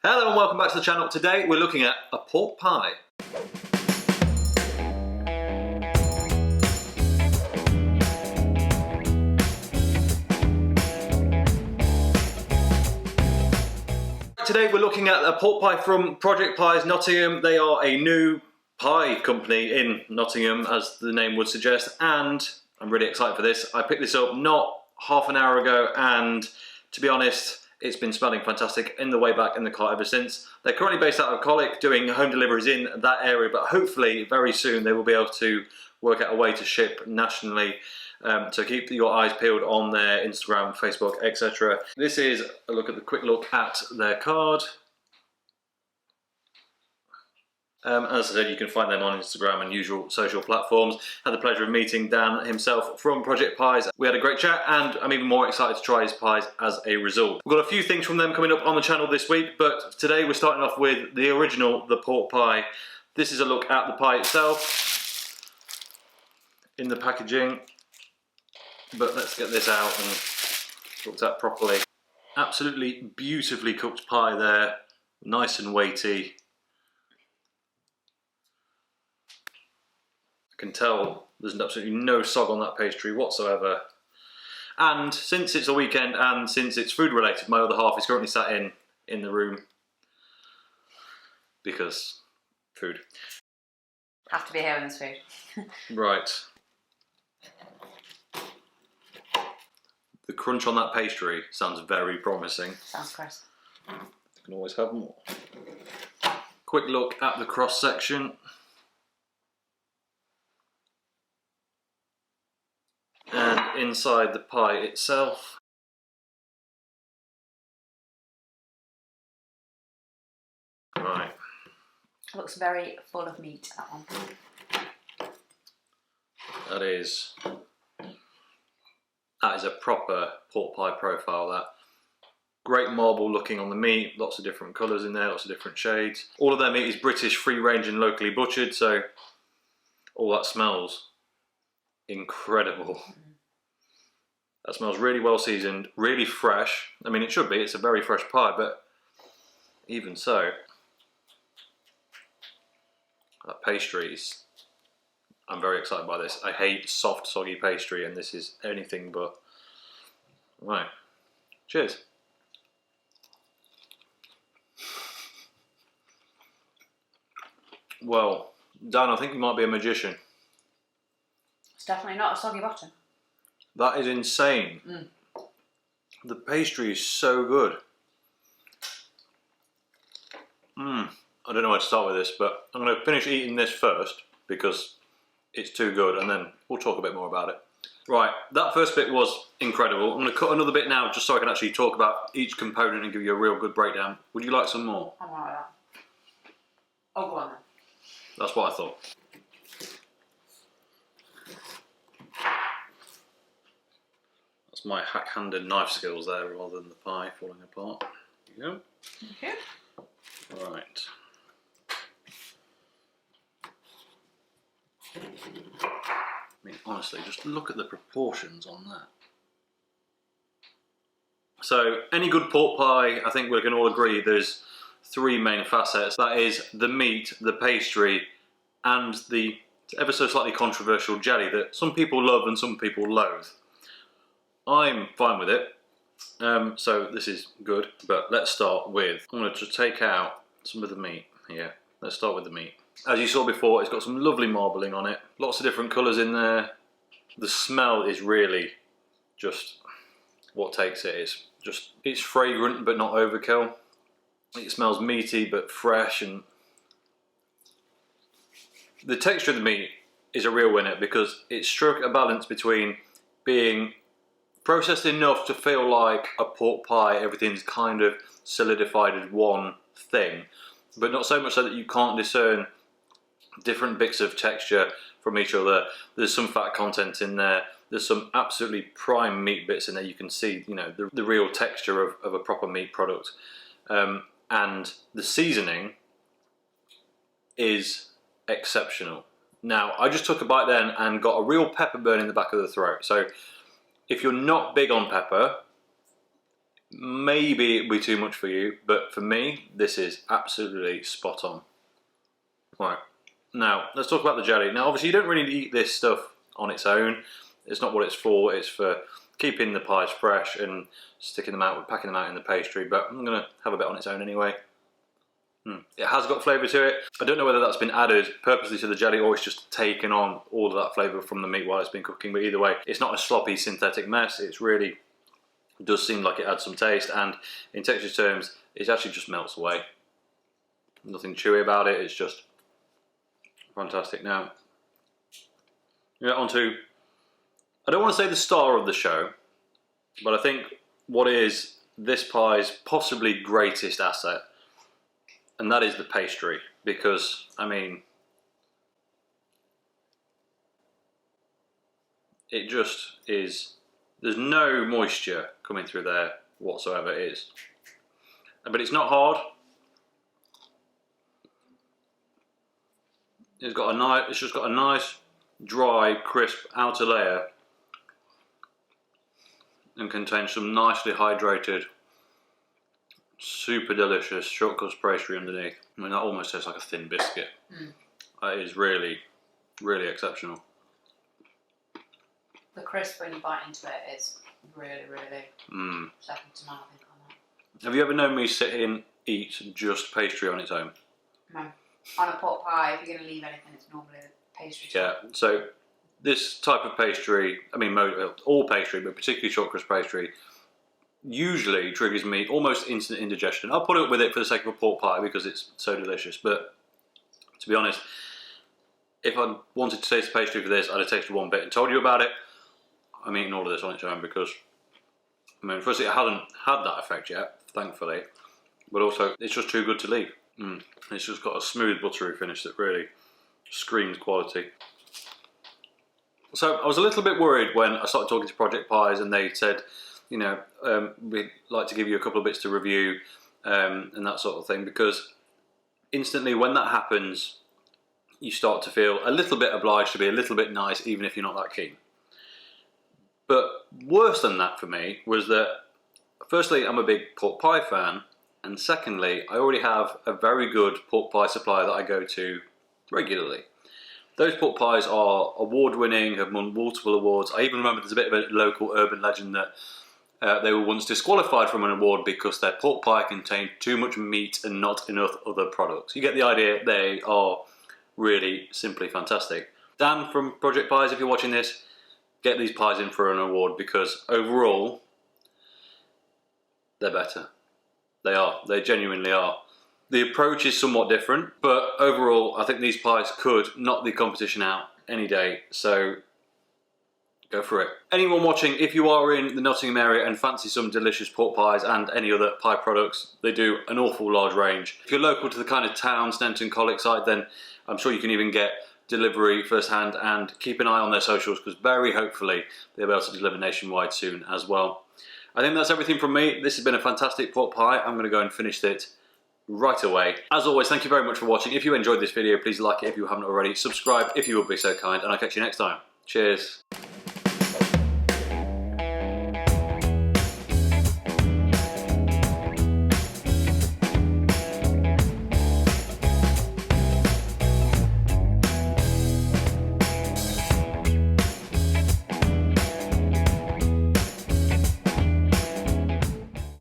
Hello and welcome back to the channel. Today we're looking at a pork pie. Today we're looking at a pork pie from Project Pies Nottingham. They are a new pie company in Nottingham, as the name would suggest, and I'm really excited for this. I picked this up not half an hour ago, and to be honest, it's been smelling fantastic in the way back in the car ever since. They're currently based out of Colic, doing home deliveries in that area, but hopefully very soon they will be able to work out a way to ship nationally. So keep your eyes peeled on their Instagram, Facebook, etc. This is a look at the quick look at their card. As I said, you can find them on Instagram and usual social platforms. Had the pleasure of meeting Dan himself from Project Pies. We had a great chat and I'm even more excited to try his pies as a result. We've got a few things from them coming up on the channel this week, but today we're starting off with the original, the pork pie. This is a look at the pie itself in the packaging, but let's get this out and looked at properly. Absolutely beautifully cooked pie there, nice and weighty. Can tell there's absolutely no sog on that pastry whatsoever. And since it's a weekend and since it's food related, my other half is currently sat in the room because food. Have to be here when there's food. Right. The crunch on that pastry sounds very promising. Sounds gross. You can always have more. Quick look at the cross section. And inside the pie itself. Right. Looks very full of meat, that one. That is a proper pork pie profile, that. Great marble looking on the meat, lots of different colours in there, lots of different shades. All of their meat is British, free range and locally butchered, so all that smells incredible. That smells really well seasoned, really fresh. I mean, it should be, it's a very fresh pie, but even so, that pastry is, I'm very excited by this. I hate soft, soggy pastry, and this is anything but. Right, cheers. Well, Dan, I think you might be a magician. It's definitely not a soggy bottom. That is insane. The pastry is so good. I don't know where to start with this, but I'm going to finish eating this first because it's too good, and then we'll talk a bit more about it. Right, that first bit was incredible. I'm going to cut another bit now just so I can actually talk about each component and give you a real good breakdown. Would you like some more? I want that. Oh, go on then. That's what I thought. That's my hack-handed knife skills there rather than the pie falling apart. There you go. Thank you. Right. I mean, honestly, just look at the proportions on that. So, any good pork pie, I think we can all agree there's three main facets. That is the meat, the pastry, and the ever so slightly controversial jelly that some people love and some people loathe. I'm fine with it, so this is good, but let's start with, I'm going to just take out some of the meat here. Let's start with the meat. As you saw before, it's got some lovely marbling on it, lots of different colours in there. The smell is really just what takes it. It's fragrant but not overkill. It smells meaty but fresh, and the texture of the meat is a real winner because it struck a balance between being processed enough to feel like a pork pie, everything's kind of solidified as one thing, but not so much so that you can't discern different bits of texture from each other. There's some fat content in there, there's some absolutely prime meat bits in there. You can see, you know, the real texture of a proper meat product. And the seasoning is exceptional. Now, I just took a bite then and got a real pepper burn in the back of the throat. So if you're not big on pepper, maybe it'd be too much for you, but for me, this is absolutely spot on. Right, now let's talk about the jelly. Now obviously you don't really eat this stuff on its own. It's not what it's for. It's for keeping the pies fresh and sticking them out, packing them out in the pastry, but I'm going to have a bit on its own anyway. It has got flavour to it. I don't know whether that's been added purposely to the jelly or it's just taken on all of that flavour from the meat while it's been cooking, but either way, it's not a sloppy synthetic mess. It's really does seem like it adds some taste, and in texture terms, it actually just melts away. Nothing chewy about it, it's just fantastic. Now, onto, I don't want to say the star of the show, but I think what is this pie's possibly greatest asset, and that is the pastry, because, I mean, it just is, there's no moisture coming through there whatsoever. It is. But it's not hard. It's just got a nice, dry, crisp outer layer and contains some nicely hydrated, super delicious short crust pastry underneath. I mean, that almost tastes like a thin biscuit. That is really, really exceptional. The crisp when you bite into it is really, really second to none, I think, on that. Have you ever known me sit here and eat just pastry on its own? No. On a pot pie, if you're going to leave anything, it's normally a pastry. Yeah, so this type of pastry, I mean all pastry, but particularly short crust pastry, usually triggers me almost instant indigestion. I'll put up with it for the sake of a pork pie because it's so delicious, but to be honest, if I wanted to taste the pastry for this, I'd have tasted one bit and told you about it. I'm eating all of this on its own because, I mean, firstly, it hasn't had that effect yet, thankfully, but also it's just too good to leave. It's just got a smooth, buttery finish that really screams quality. So I was a little bit worried when I started talking to Project Pies and they said, you know, we'd like to give you a couple of bits to review and that sort of thing, because instantly when that happens, you start to feel a little bit obliged to be a little bit nice, even if you're not that keen. But worse than that for me was that, firstly, I'm a big pork pie fan, and secondly, I already have a very good pork pie supplier that I go to regularly. Those pork pies are award-winning, have won multiple awards. I even remember there's a bit of a local urban legend that they were once disqualified from an award because their pork pie contained too much meat and not enough other products. You get the idea, they are really simply fantastic. Dan from Project Pies, if you're watching this, get these pies in for an award because overall, they're better. They are, they genuinely are. The approach is somewhat different, but overall, I think these pies could knock the competition out any day, so go for it. Anyone watching, if you are in the Nottingham area and fancy some delicious pork pies and any other pie products, they do an awful large range. If you're local to the kind of town, Stenton, Colic side, then I'm sure you can even get delivery firsthand, and keep an eye on their socials because very hopefully they'll be able to deliver nationwide soon as well. I think that's everything from me. This has been a fantastic pork pie. I'm going to go and finish it right away. As always, thank you very much for watching. If you enjoyed this video, please like it if you haven't already. Subscribe if you would be so kind, and I'll catch you next time. Cheers.